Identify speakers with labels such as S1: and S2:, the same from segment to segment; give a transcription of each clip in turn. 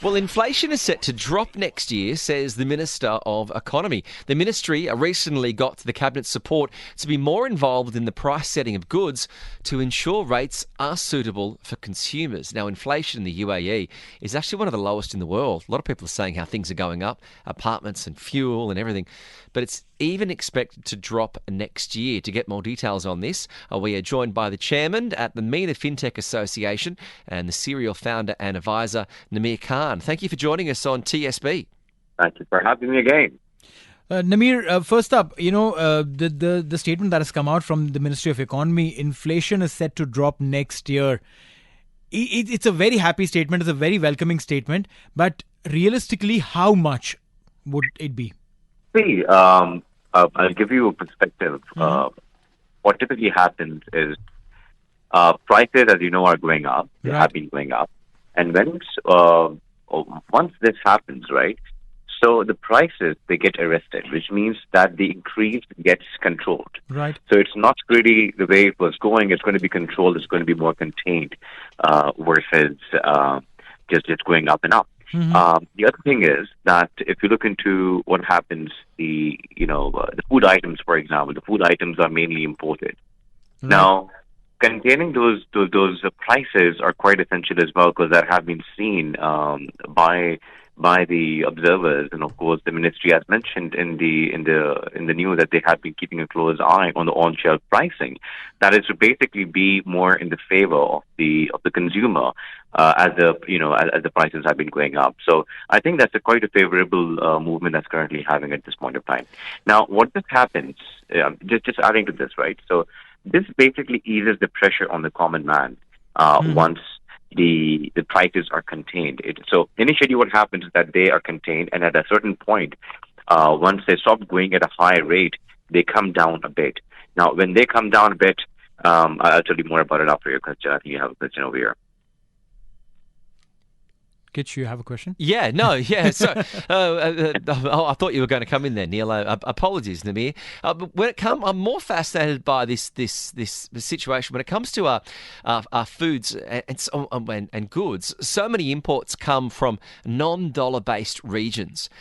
S1: Well, inflation is set to drop next year, says the Minister of Economy. The ministry recently got the Cabinet's support to be more involved in the price setting of goods to ensure rates are suitable for consumers. Now, inflation in the UAE is actually one of the lowest in the world. A lot of people are saying how things are going up, apartments and fuel and everything, but it's even expected to drop next year. To get more details on this, we are joined by the chairman at the MENA Fintech Association and the serial founder and advisor, Namir Khan. Thank you for joining us on TSB.
S2: Thank you for having me again.
S3: Namir, first up, the statement that has come out from the Ministry of Economy, inflation is set to drop next year. It's a very happy statement. It's a very welcoming statement. But realistically, how much would it be?
S2: See, I'll give you a perspective. What typically happens is prices, as you know, are going up. They have been going up. And once this happens, right, so the prices, they get arrested, which means that the increase gets controlled.
S3: Right.
S2: So it's not really the way it was going. It's going to be controlled. It's going to be more contained versus just going up and up. The other thing is that if you look into what happens, the food items, for example, the food items are mainly imported. Right. Now, containing those prices are quite essential as well, because that have been seen by the observers, and of course the ministry has mentioned in the news that they have been keeping a close eye on the on-shelf pricing. That is to basically be more in the favor of the consumer as the prices have been going up. So I think that's quite a favorable movement that's currently having at this point of time. Now, what this happens, just adding to this, right? So this basically eases the pressure on the common man once the prices are contained. So initially what happens is that they are contained, and at a certain point, once they stop going at a high rate, they come down a bit. Now, when they come down a bit, I'll tell you more about it after your question. I think you have a question over here.
S3: Kitch, you have a question?
S1: Yeah, no, yeah. So I thought you were going to come in there, Neil. Apologies, Namir. But I'm more fascinated by this situation when it comes to our foods and goods. So many imports come from non-dollar-based regions,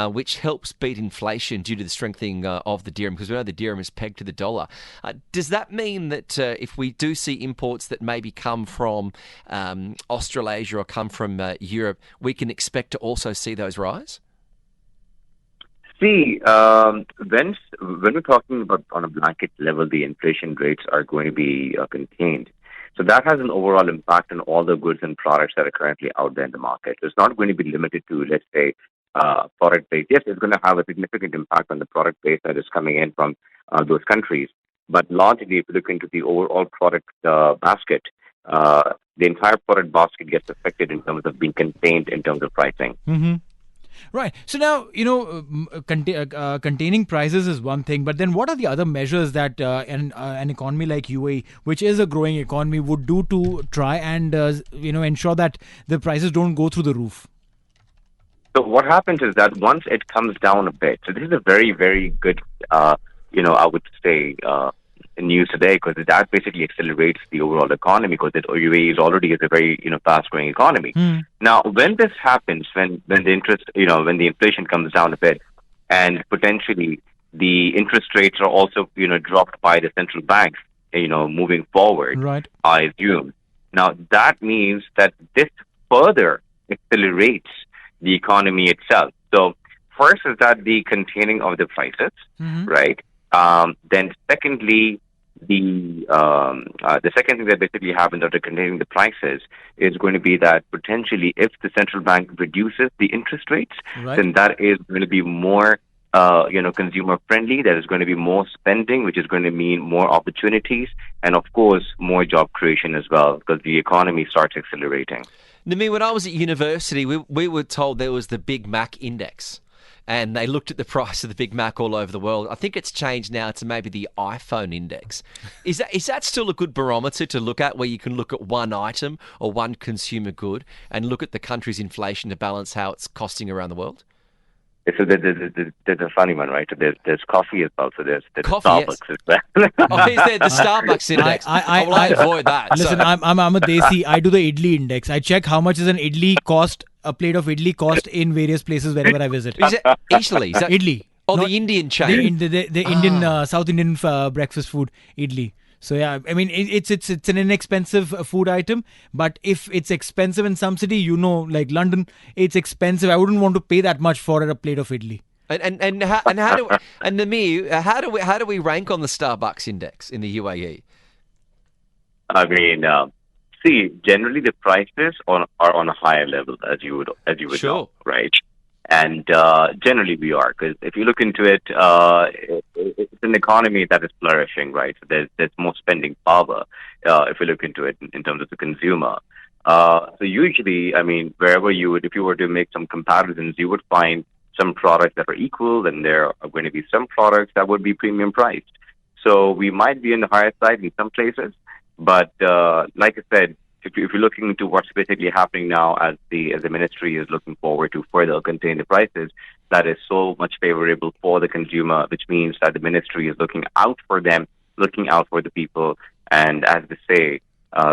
S1: which helps beat inflation due to the strengthening of the dirham, because we know the dirham is pegged to the dollar. Does that mean that if we do see imports that maybe come from Australasia or come from Europe, we can expect to also see those rise?
S2: See, when we're talking about on a blanket level, the inflation rates are going to be contained. So that has an overall impact on all the goods and products that are currently out there in the market. So it's not going to be limited to, let's say, product base. Yes, it's going to have a significant impact on the product base that is coming in from those countries. But largely, if you look into the overall product basket, the entire product basket gets affected in terms of being contained in terms of pricing.
S3: Right. So now, containing prices is one thing, but then what are the other measures that an economy like UAE, which is a growing economy, would do to try and ensure that the prices don't go through the roof?
S2: So what happens is that once it comes down a bit, so this is a very, very good, I would say, news today, because that basically accelerates the overall economy, because UAE is already a very fast-growing economy. Now, when this happens, when the interest, when the inflation comes down a bit, and potentially the interest rates are also dropped by the central banks, moving forward,
S3: right,
S2: I assume. Now, that means that this further accelerates the economy itself. So, first is that the containing of the prices, right? Then, secondly, the second thing that basically happens after containing the prices is going to be that potentially, if the central bank reduces the interest rates,
S3: right,
S2: then that is going to be more, consumer friendly. There is going to be more spending, which is going to mean more opportunities, and of course, more job creation as well, because the economy starts accelerating.
S1: Namir, when I was at university, we were told there was the Big Mac index. And they looked at the price of the Big Mac all over the world. I think it's changed now to maybe the iPhone index. Is that still a good barometer to look at, where you can look at one item or one consumer good and look at the country's inflation to balance how it's costing around the world?
S2: So there's a funny one, right? So there's coffee as well. So there's
S1: Coffee, yes.
S2: Starbucks as well.
S1: Oh, is there the Starbucks index? I will avoid that.
S3: Listen,
S1: so.
S3: I'm a desi. I do the idli index. I check how much is an idli cost, a plate of idli cost in various places wherever I visit.
S1: Is it Italy? Is that
S3: Idli.
S1: Oh,
S3: Not
S1: the Indian chain.
S3: the Indian South Indian breakfast food, idli. So yeah, I mean it's an inexpensive food item, but if it's expensive in some city, like London, it's expensive. I wouldn't want to pay that much for a plate of idli.
S1: Namir, how do we rank on the Starbucks index in the UAE?
S2: I mean, see, generally the prices are on a higher level, as you would
S1: Sure.
S2: know, right? And generally we are, because if you look into it, it's an economy that is flourishing, right? So there's more spending power if you look into it in terms of the consumer. So usually, I mean, if you were to make some comparisons, you would find some products that are equal, and there are going to be some products that would be premium priced. So we might be in the higher side in some places, but like I said, if you're looking into what's basically happening now as the ministry is looking forward to further contain the prices, that is so much favorable for the consumer, which means that the ministry is looking out for them, looking out for the people, and as they say,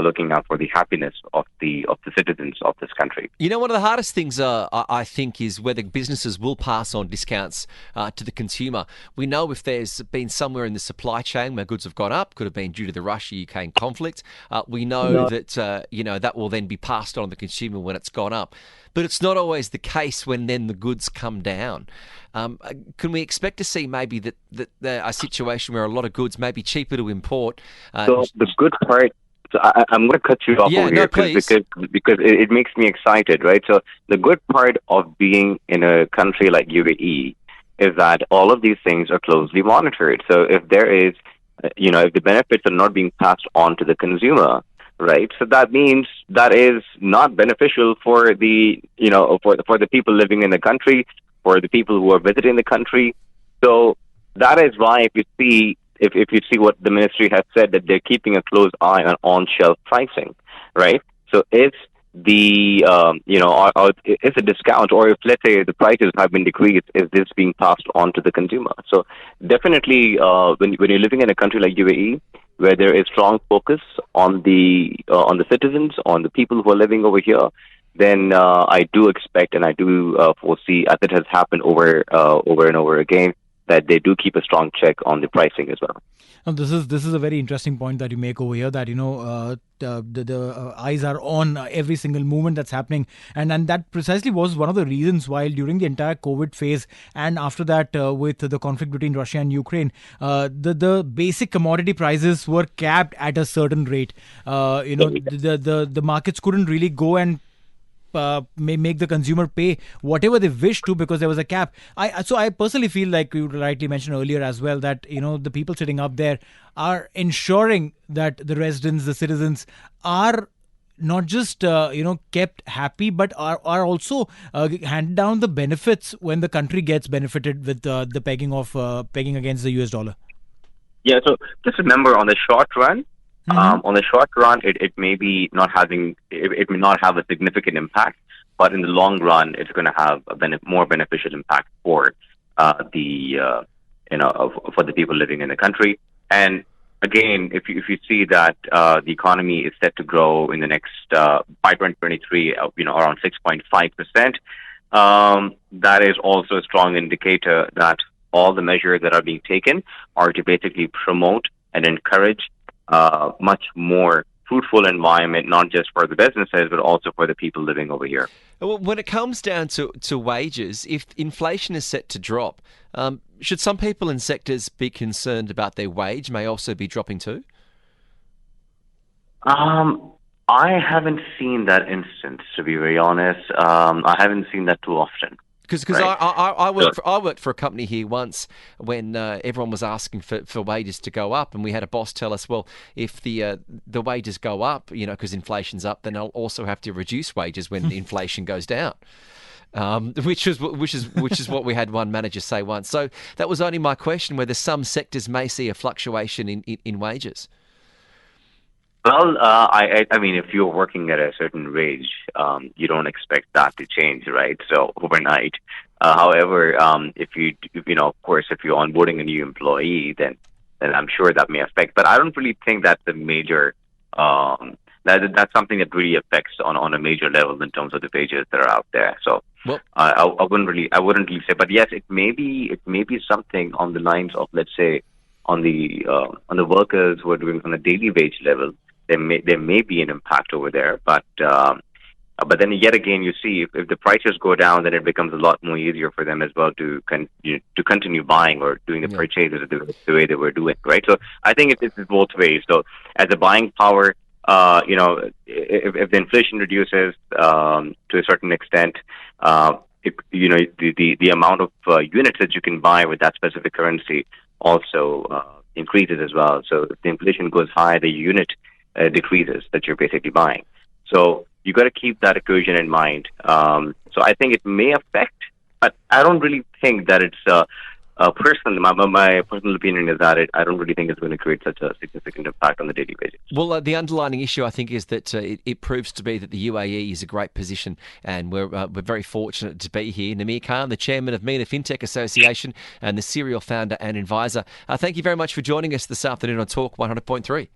S2: looking out for the happiness of the citizens of this country.
S1: You know, one of the hardest things I think is whether businesses will pass on discounts to the consumer. We know if there's been somewhere in the supply chain where goods have gone up, could have been due to the Russia-Ukraine conflict. We know that that will then be passed on to the consumer when it's gone up. But it's not always the case when then the goods come down. Can we expect to see maybe that a situation where a lot of goods may be cheaper to import?
S2: So the good part. So I'm going to cut you off over here because it makes me excited, right? So the good part of being in a country like UAE is that all of these things are closely monitored. So if there is, if the benefits are not being passed on to the consumer, right? So that means that is not beneficial for the, for the people living in the country, for the people who are visiting the country. So that is why if you see what the ministry has said, that they're keeping a close eye on on-shelf pricing, right? So if the if a discount, or if, let's say, the prices have been decreased, is this being passed on to the consumer? So definitely, when you're living in a country like UAE, where there is strong focus on the citizens, on the people who are living over here, then I do expect and I do foresee, as it has happened over and over again, that they do keep a strong check on the pricing as well.
S3: Now, this is a very interesting point that you make over here, that the eyes are on every single movement that's happening, and that precisely was one of the reasons why during the entire COVID phase and after that with the conflict between Russia and Ukraine, the basic commodity prices were capped at a certain rate. The markets couldn't really go and make the consumer pay whatever they wish to, because there was a cap. So I personally feel, like you rightly mentioned earlier as well, that the people sitting up there are ensuring that the residents, the citizens, are not just kept happy, but are also handed down the benefits when the country gets benefited with the pegging against the US dollar.
S2: Yeah, so just remember, on the short run, it may be not having, it may not have a significant impact, but in the long run, it's going to have a more beneficial impact for for the people living in the country. And again, if you see that the economy is set to grow in the next by 2023, around 6.5%, that is also a strong indicator that all the measures that are being taken are to basically promote and encourage much more fruitful environment, not just for the businesses, but also for the people living over here.
S1: Well, when it comes down to wages, if inflation is set to drop, should some people in sectors be concerned about their wage may also be dropping too?
S2: I haven't seen that instance, to be very honest. I haven't seen that too often.
S1: Because
S2: right.
S1: I worked for a company here once when everyone was asking for wages to go up, and we had a boss tell us, well, if the wages go up, because inflation's up, then I'll also have to reduce wages when inflation goes down. Which is what we had one manager say once. So that was only my question, whether some sectors may see a fluctuation in wages.
S2: Well, I mean, if you're working at a certain wage, you don't expect that to change, right? So overnight, However, of course, if you're onboarding a new employee, then I'm sure that may affect. But I don't really think that's a major. That's something that really affects on a major level in terms of the wages that are out there. So
S1: Well,
S2: I wouldn't really say. But yes, it may be something on the lines of, let's say, on the workers who are doing on a daily wage level. There may be an impact over there, but then yet again, you see if the prices go down, then it becomes a lot more easier for them as well to continue buying or doing the purchases the way they were doing, right? So I think it's both ways. So as the buying power, if the inflation reduces to a certain extent, the amount of units that you can buy with that specific currency also increases as well. So if the inflation goes high, the unit decreases that you're basically buying. So you got to keep that equation in mind. So I think it may affect, but I don't really think that it's personally. My personal opinion is that I don't really think it's going to create such a significant impact on the daily basis.
S1: Well, the underlying issue, I think, is that it proves to be that the UAE is a great position, and we're very fortunate to be here. Namir Khan, the chairman of MENA Fintech Association and the serial founder and advisor. Thank you very much for joining us this afternoon on Touq 100.3.